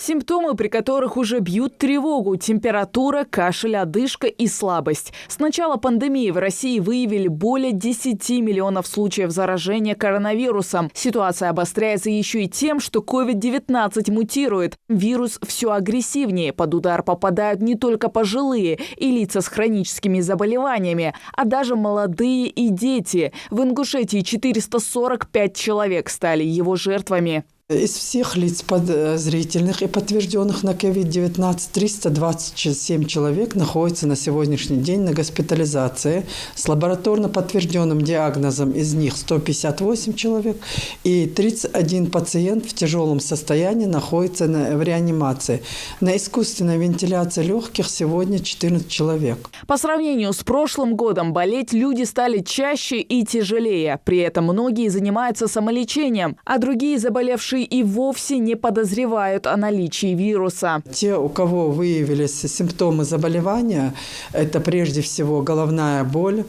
Симптомы, при которых уже бьют тревогу – температура, кашель, одышка и слабость. С начала пандемии в России выявили более 10 миллионов случаев заражения коронавирусом. Ситуация обостряется еще и тем, что COVID-19 мутирует. Вирус все агрессивнее. Под удар попадают не только пожилые и лица с хроническими заболеваниями, а даже молодые и дети. В Ингушетии 445 человек стали его жертвами. Из всех лиц подозрительных и подтвержденных на COVID-19 327 человек находятся на сегодняшний день на госпитализации. С лабораторно подтвержденным диагнозом из них 158 человек и 31 пациент в тяжелом состоянии находится в реанимации. На искусственной вентиляции легких сегодня 14 человек. По сравнению с прошлым годом болеть люди стали чаще и тяжелее. При этом многие занимаются самолечением, а другие заболевшие и вовсе не подозревают о наличии вируса. Те, у кого выявились симптомы заболевания, это прежде всего головная боль,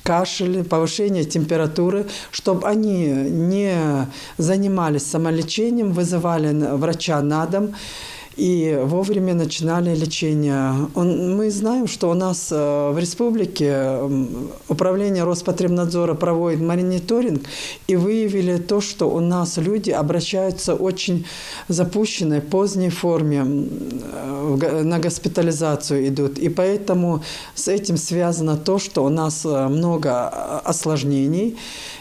кашель, повышение температуры, чтобы они не занимались самолечением, вызывали врача на дом и вовремя начинали лечение. Мы знаем, что у нас в республике управление Роспотребнадзора проводит мониторинг и выявили то, что у нас люди обращаются в очень запущенной, поздней форме, на госпитализацию идут. И поэтому с этим связано то, что у нас много осложнений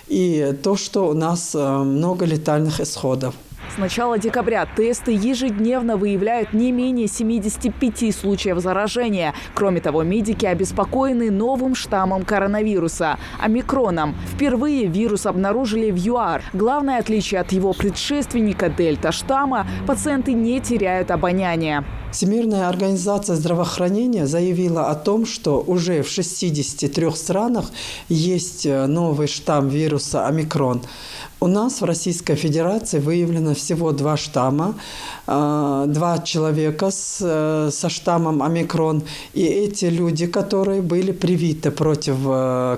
и то, что у нас много летальных исходов. С начала декабря тесты ежедневно выявляют не менее 75 случаев заражения. Кроме того, медики обеспокоены новым штаммом коронавируса – омикроном. Впервые вирус обнаружили в ЮАР. Главное отличие от его предшественника дельта-штамма – пациенты не теряют обоняние. Всемирная организация здравоохранения заявила о том, что уже в 63 странах есть новый штамм вируса омикрон. У нас в Российской Федерации выявлено всего 2 штамма, 2 человека со штаммом омикрон. И эти люди, которые были привиты против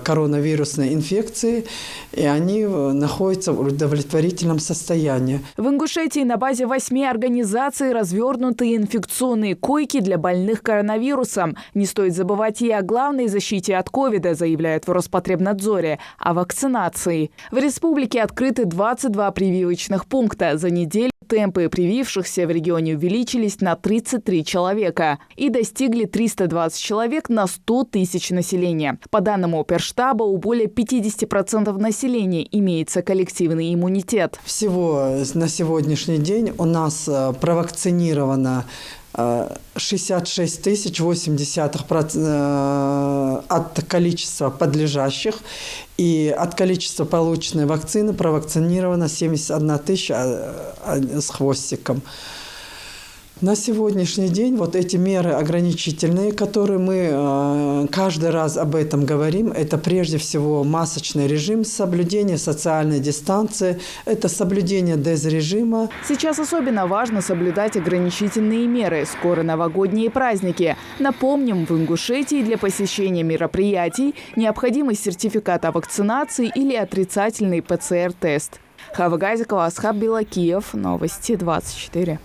коронавирусной инфекции, и они находятся в удовлетворительном состоянии. В Ингушетии на базе 8 организаций развернуты инфекционные койки для больных коронавирусом. Не стоит забывать и о главной защите от ковида, заявляют в Роспотребнадзоре, о вакцинации. В республике открыты 22 прививочных пункта. За неделю темпы привившихся в регионе увеличились на 33 человека и достигли 320 человек на 100 тысяч населения. По данным Оперштаба, у более 50% населения имеется коллективный иммунитет. Всего на сегодняшний день у нас провакцинировано 66 080% от количества подлежащих, и от количества полученной вакцины провакцинировано 71 тысяча с хвостиком. На сегодняшний день вот эти меры ограничительные, которые мы каждый раз об этом говорим, это прежде всего масочный режим, соблюдение социальной дистанции, это соблюдение дезрежима. Сейчас особенно важно соблюдать ограничительные меры. Скоро новогодние праздники. Напомним, в Ингушетии для посещения мероприятий необходимый сертификат о вакцинации или отрицательный ПЦР-тест. Хава Газикова, Асхаб Белакиев, Новости 24.